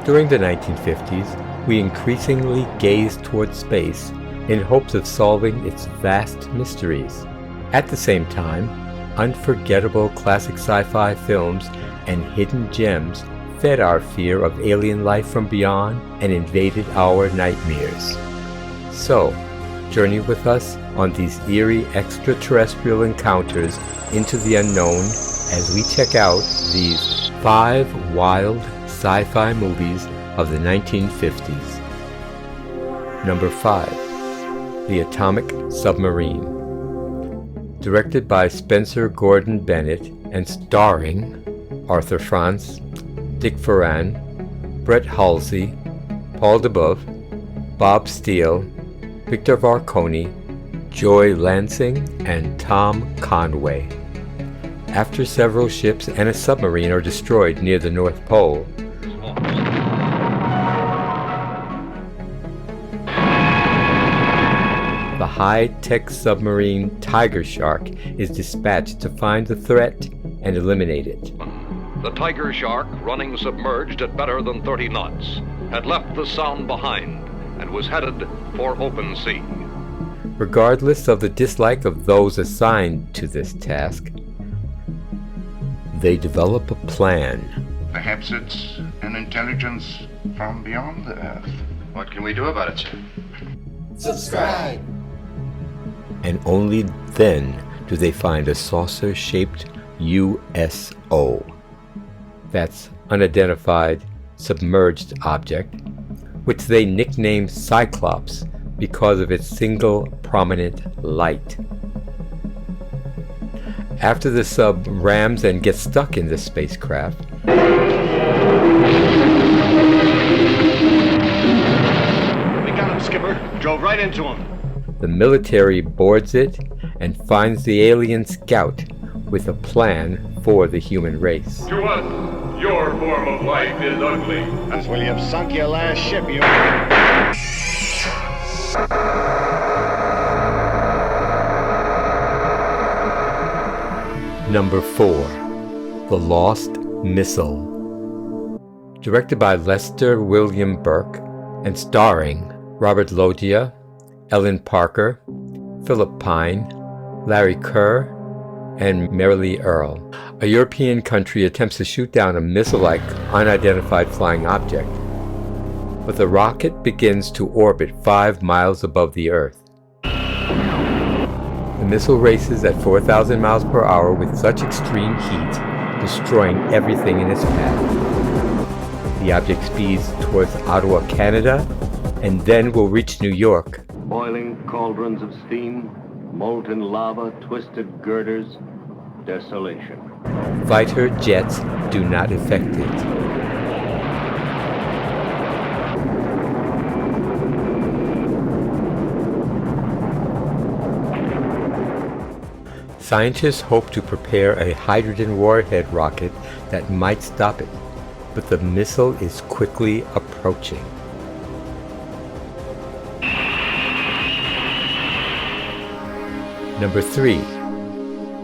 During the 1950s, we increasingly gazed toward space in hopes of solving its vast mysteries. At the same time, unforgettable classic sci-fi films and hidden gems fed our fear of alien life from beyond and invaded our nightmares. So, journey with us on these eerie extraterrestrial encounters into the unknown as we check out these 5 wild sci-fi movies of the 1950s. Number 5. The Atomic Submarine. Directed by Spencer Gordon Bennett and starring Arthur Franz, Dick Foran, Brett Halsey, Paul DeBoeuf, Bob Steele, Victor Varconi, Joy Lansing, and Tom Conway. After several ships and a submarine are destroyed near the North Pole, the high-tech submarine Tiger Shark is dispatched to find the threat and eliminate it. The Tiger Shark, running submerged at better than 30 knots, had left the Sound behind and was headed for open sea. Regardless of the dislike of those assigned to this task, they develop a plan. Perhaps it's an intelligence from beyond the Earth. What can we do about it, sir? Subscribe! And only then do they find a saucer-shaped USO. That's unidentified submerged object, which they nicknamed Cyclops because of its single prominent light. After the sub rams and gets stuck in the spacecraft, We got him, Skipper. Drove right into him. the military boards it and finds the alien scout with a plan for the human race. To us, your form of life is ugly. That's when you've sunk your last ship, you... Number 4. The Lost Missile. Directed by Lester William Burke and starring Robert Loggia, Ellen Parker, Philip Pine, Larry Kerr, and Marilee Earl. A European country attempts to shoot down a missile-like unidentified flying object, but the rocket begins to orbit 5 miles above the Earth. The missile races at 4,000 miles per hour with such extreme heat, destroying everything in its path. The object speeds towards Ottawa, Canada, and then will reach New York. Boiling cauldrons of steam, molten lava, twisted girders, desolation. Fighter jets do not affect it. Scientists hope to prepare a hydrogen warhead rocket that might stop it, but the missile is quickly approaching. Number 3.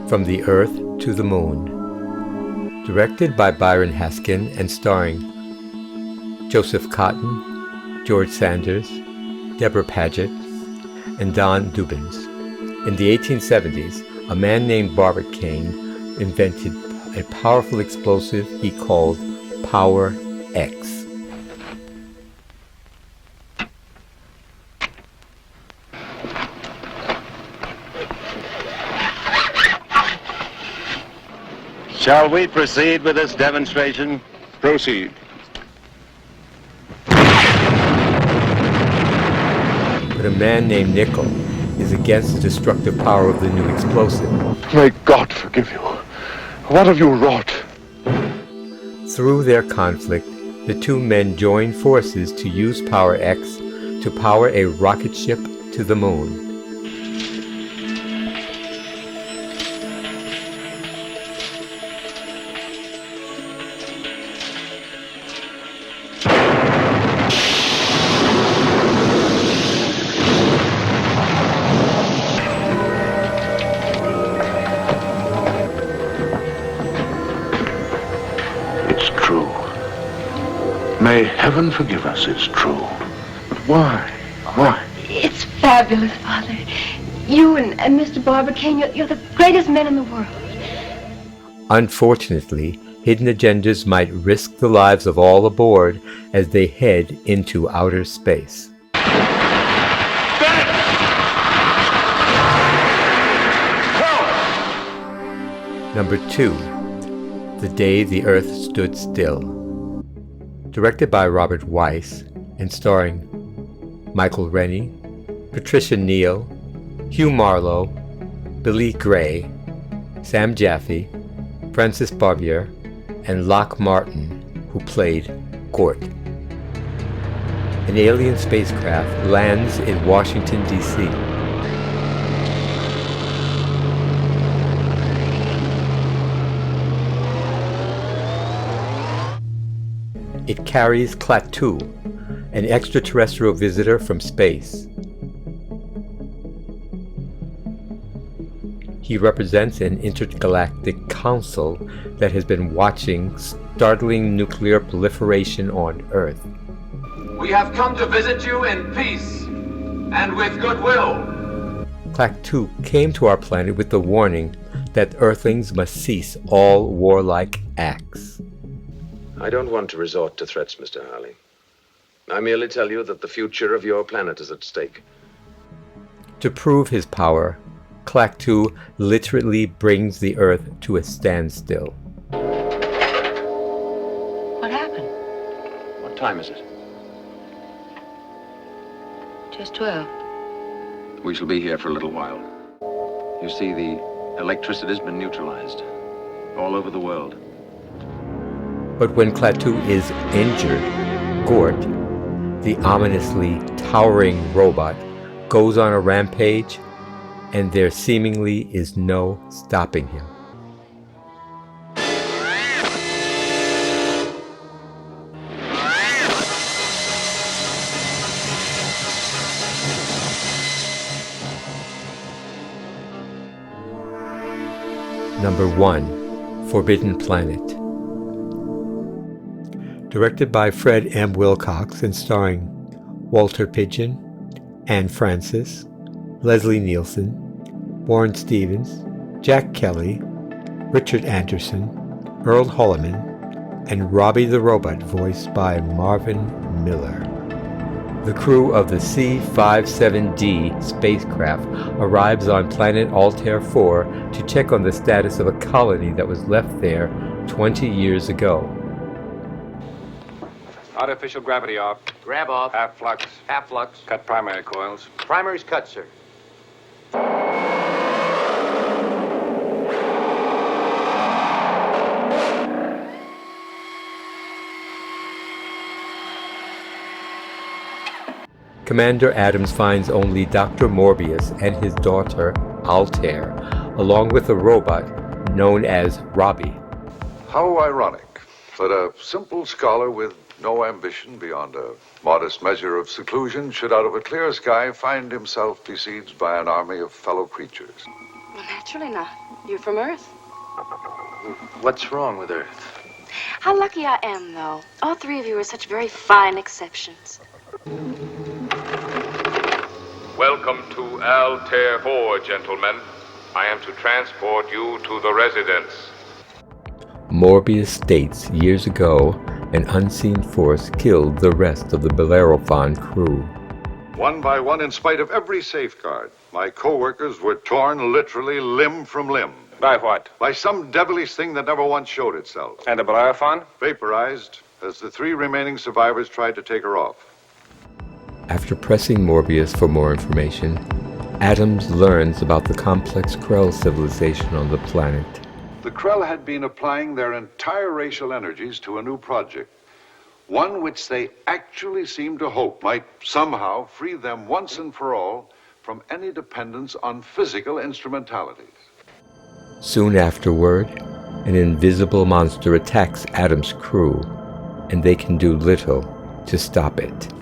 From the Earth to the Moon. Directed by Byron Haskin and starring Joseph Cotton, George Sanders, Deborah Paget, and Don Dubins. In the 1870s, a man named Robert Kane invented a powerful explosive he called Power X. Shall we proceed with this demonstration? Proceed. But a man named Nickel is against the destructive power of the new explosive. May God forgive you. What have you wrought? Through their conflict, the two men join forces to use Power X to power a rocket ship to the moon. May heaven forgive us, it's true. But why? Why? It's fabulous, Father. You and Mr. Barbicane, you're the greatest men in the world. Unfortunately, hidden agendas might risk the lives of all aboard as they head into outer space. Number 2. The Day the Earth Stood Still. Directed by Robert Weiss and starring Michael Rennie, Patricia Neal, Hugh Marlowe, Billy Gray, Sam Jaffe, Francis Barbier, and Locke Martin, who played Gort. An alien spacecraft lands in Washington, D.C. It carries Klaatu, an extraterrestrial visitor from space. He represents an intergalactic council that has been watching startling nuclear proliferation on Earth. We have come to visit you in peace and with goodwill. Klaatu came to our planet with the warning that Earthlings must cease all warlike acts. I don't want to resort to threats, Mr. Harley. I merely tell you that the future of your planet is at stake. To prove his power, Klaatu literally brings the Earth to a standstill. What happened? What time is it? Just 12. We shall be here for a little while. You see, the electricity's been neutralized all over the world. But when Klaatu is injured, Gort, the ominously towering robot, goes on a rampage, and there seemingly is no stopping him. Number 1. Forbidden Planet. Directed by Fred M. Wilcox and starring Walter Pidgeon, Anne Francis, Leslie Nielsen, Warren Stevens, Jack Kelly, Richard Anderson, Earl Holliman, and Robbie the Robot, voiced by Marvin Miller. The crew of the C-57D spacecraft arrives on planet Altair 4 to check on the status of a colony that was left there 20 years ago. Artificial gravity off. Grab off. Half flux. Half flux. Cut primary coils. Primary's cut, sir. Commander Adams finds only Dr. Morbius and his daughter, Altair, along with a robot known as Robbie. How ironic that a simple scholar with no ambition beyond a modest measure of seclusion should out of a clear sky find himself besieged by an army of fellow creatures. Well, naturally not. You're from Earth. What's wrong with Earth? How lucky I am, though. All three of you are such very fine exceptions. Welcome to Altair 4, gentlemen. I am to transport you to the residence. Morbius states years ago, an unseen force killed the rest of the Bellerophon crew. One by one, in spite of every safeguard, my co-workers were torn literally limb from limb. By what? By some devilish thing that never once showed itself. And the Bellerophon? Vaporized as the 3 remaining survivors tried to take her off. After pressing Morbius for more information, Adams learns about the complex Krell civilization on the planet. The Krell had been applying their entire racial energies to a new project, one which they actually seemed to hope might somehow free them once and for all from any dependence on physical instrumentalities. Soon afterward, an invisible monster attacks Adams' crew, and they can do little to stop it.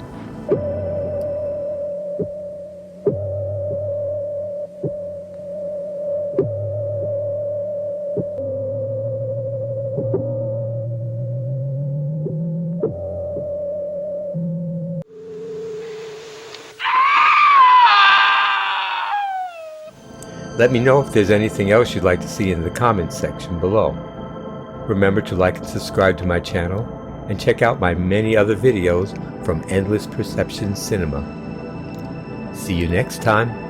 Let me know if there's anything else you'd like to see in the comments section below. Remember to like and subscribe to my channel, and check out my many other videos from Endless Perception Cinema. See you next time.